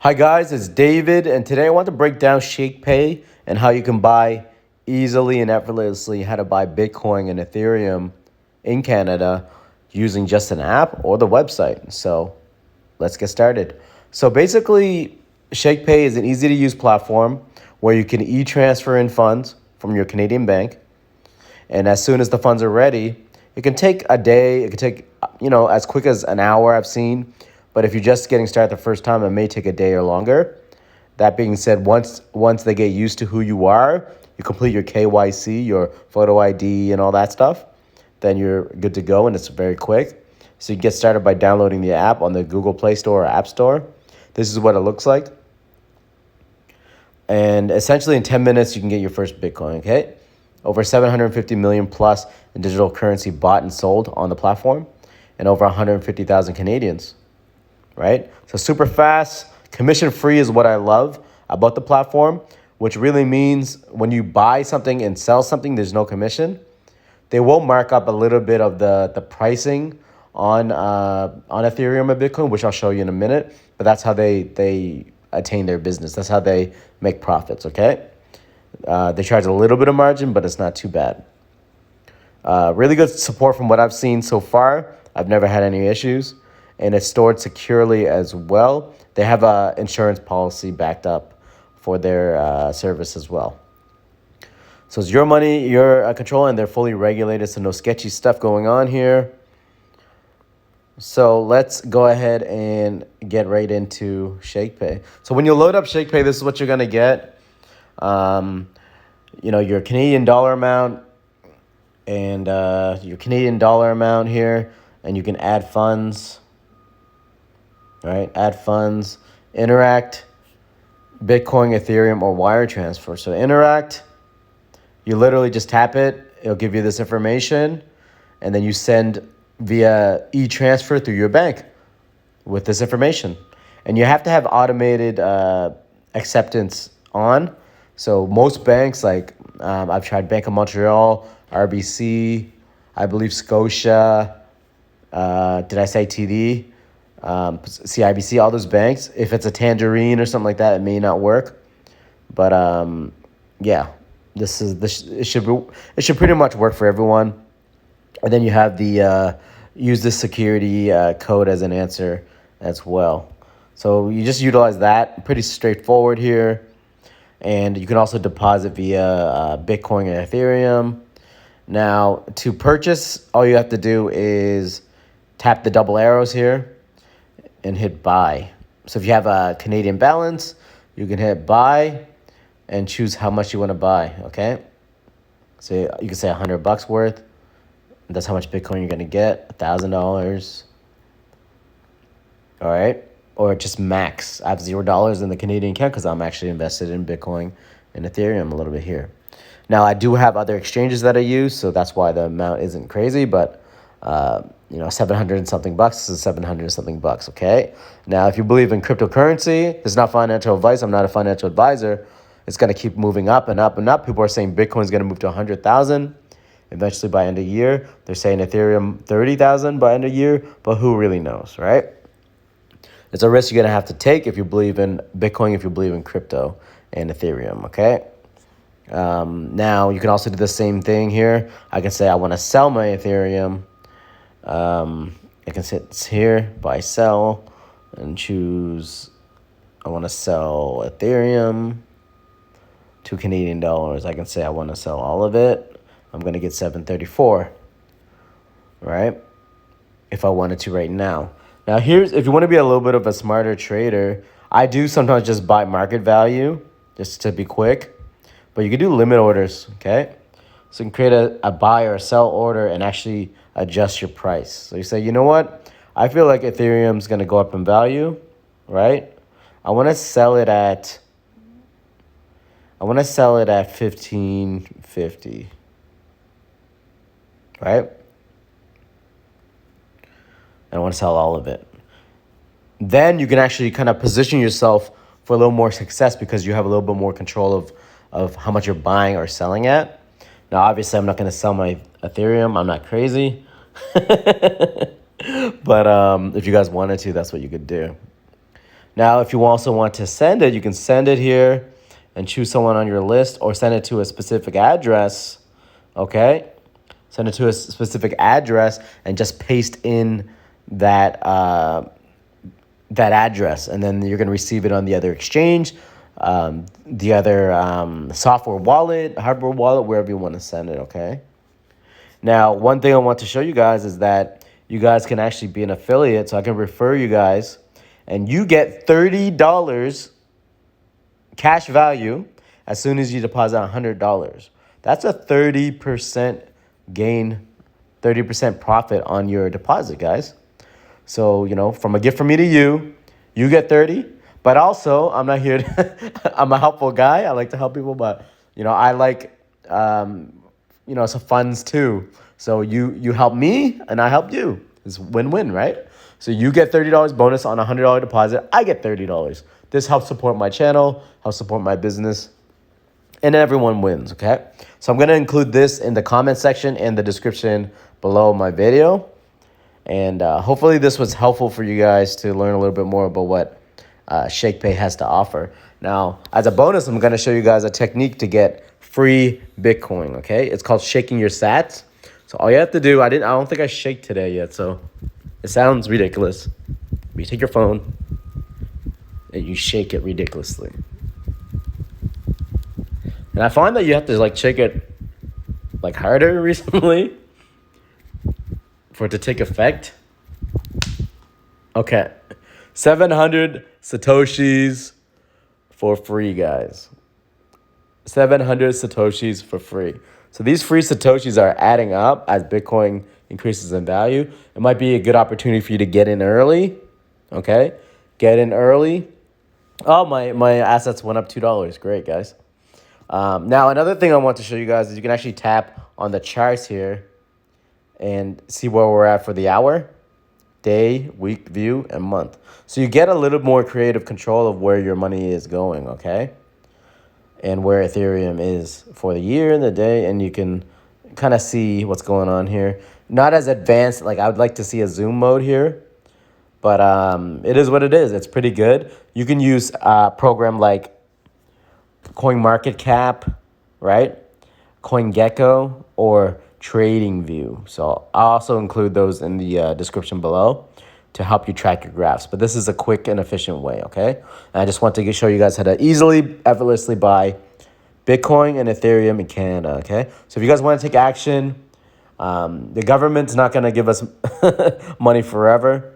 Hi guys, it's David, and today I want to break down Shakepay and how you can buy easily and effortlessly how to buy Bitcoin and Ethereum in Canada using just an app or the website. So let's get started. So basically, Shakepay is an easy to use platform where you can e-transfer in funds from your Canadian bank. And as soon as the funds are ready, it can take a day, it can take, as quick as an hour I've seen. But if you're just getting started the first time, it may take a day or longer. That being said, once they get used to who you are, you complete your KYC, your photo ID and all that stuff, then you're good to go and it's very quick. So you can get started by downloading the app on the Google Play Store or App Store. This is what it looks like. And essentially in 10 minutes, you can get your first Bitcoin, okay? Over 750 million plus in digital currency bought and sold on the platform, and over 150,000 Canadians, right? So super fast, commission free is what I love about the platform, which really means when you buy something and sell something, there's no commission. They will mark up a little bit of the pricing on Ethereum and Bitcoin, which I'll show you in a minute, but that's how they attain their business. That's how they make profits, okay? They charge a little bit of margin, but it's not too bad. Really good support from what I've seen so far. I've never had any issues, and it's stored securely as well. They have a insurance policy backed up for their service as well. So it's your money, your control, and they're fully regulated, so no sketchy stuff going on here. So let's go ahead and get right into Shakepay. So when you load up Shakepay, this is what you're going to get. Your Canadian dollar amount and your Canadian dollar amount here, and you can add funds, right? Add funds, interact, Bitcoin, Ethereum, or wire transfer. So interact, you literally just tap it. It'll give you this information, and then you send via e-transfer through your bank with this information. And you have to have automated acceptance on. So most banks, like I've tried Bank of Montreal, RBC, I believe Scotia, did I say TD? CIBC, all those banks. If it's a Tangerine or something like that, it may not work. But yeah, it should pretty much work for everyone. And then you have the use this security code as an answer as well. So you just utilize that. Pretty straightforward here. And you can also deposit via Bitcoin and Ethereum. Now, to purchase, all you have to do is tap the double arrows here and hit buy. So if you have a Canadian balance, you can hit buy and choose how much you want to buy, okay? So you can say $100 worth. That's how much Bitcoin you're going to get, $1,000. All right. Or just max. I have $0 in the Canadian account because I'm actually invested in Bitcoin and Ethereum a little bit here. Now, I do have other exchanges that I use, so that's why the amount isn't crazy, but 700 and something bucks is 700 and something bucks, okay? Now, if you believe in cryptocurrency, this is not financial advice. I'm not a financial advisor. It's going to keep moving up and up and up. People are saying Bitcoin is going to move to 100,000 eventually by end of year. They're saying Ethereum 30,000 by end of year, but who really knows, right? It's a risk you're going to have to take if you believe in Bitcoin, if you believe in crypto and Ethereum, okay? Now, you can also do the same thing here. I can say I want to sell my Ethereum. I can sit here, buy, sell, and choose I want to sell Ethereum to Canadian dollars. I can say I want to sell all of it. I'm going to get 734, right? If I wanted to right now. Now, if you want to be a little bit of a smarter trader, I do sometimes just buy market value just to be quick. But you can do limit orders, okay? So you can create a buy or a sell order and actually adjust your price. So you say, you know what? I feel like Ethereum's going to go up in value, right? I want to sell it at 1550, right? And I want to sell all of it. Then you can actually kind of position yourself for a little more success because you have a little bit more control of how much you're buying or selling at. Now, obviously, I'm not going to sell my Ethereum. I'm not crazy. But if you guys wanted to, that's what you could do. Now, if you also want to send it, you can send it here and choose someone on your list, or send it to a specific address, okay? Send it to a specific address and just paste in that that address, and then you're going to receive it on the other exchange, the other software wallet, hardware wallet, wherever you want to send it, okay? Now, one thing I want to show you guys is that you guys can actually be an affiliate, so I can refer you guys, and you get $30 cash value as soon as you deposit $100. That's a 30% gain, 30% profit on your deposit, guys. So, you know, from a gift from me to you, you get 30. But also, I'm not here to, I'm a helpful guy. I like to help people, but, you know, I like, you know, some funds too. So you help me and I help you. It's win-win, right? So you get $30 bonus on a $100 deposit. I get $30. This helps support my channel, helps support my business, and everyone wins, okay? So I'm going to include this in the comment section and the description below my video. And hopefully this was helpful for you guys to learn a little bit more about what Shakepay has to offer. Now, as a bonus, I'm going to show you guys a technique to get free Bitcoin, okay? It's called shaking your sats. So all you have to do, I don't think I shake today yet, so it sounds ridiculous. You take your phone and you shake it ridiculously. And I find that you have to like shake it like harder recently for it to take effect. Okay. 700 Satoshis for free, guys. 700 Satoshis for free. So these free Satoshis are adding up as Bitcoin increases in value. It might be a good opportunity for you to get in early. Okay. Get in early. Oh, my assets went up $2. Great, guys. Now, another thing I want to show you guys is you can actually tap on the charts here and see where we're at for the hour, day, week, view, and month. So you get a little more creative control of where your money is going, okay? And where Ethereum is for the year and the day, and you can kind of see what's going on here. Not as advanced, like I would like to see a zoom mode here, but it is what it is. It's pretty good. You can use a program like CoinMarketCap, right? CoinGecko, or TradingView. So I'll also include those in the description below to help you track your graphs. But this is a quick and efficient way, okay? And I just want to show you guys how to easily, effortlessly buy Bitcoin and Ethereum in Canada, okay? So if you guys want to take action, the government's not going to give us money forever.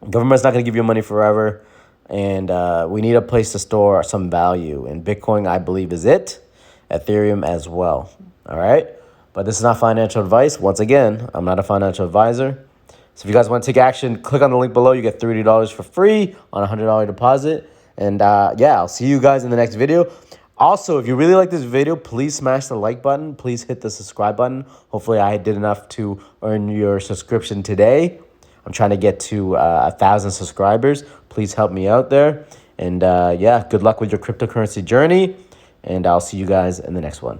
The government's not going to give you money forever. And we need a place to store some value. And Bitcoin, I believe, is it. Ethereum as well, all right? But this is not financial advice. Once again, I'm not a financial advisor. So if you guys want to take action, click on the link below. You get $30 for free on a $100 deposit. And yeah, I'll see you guys in the next video. Also, if you really like this video, please smash the like button. Please hit the subscribe button. Hopefully I did enough to earn your subscription today. I'm trying to get to 1,000 subscribers. Please help me out there. And yeah, good luck with your cryptocurrency journey. And I'll see you guys in the next one.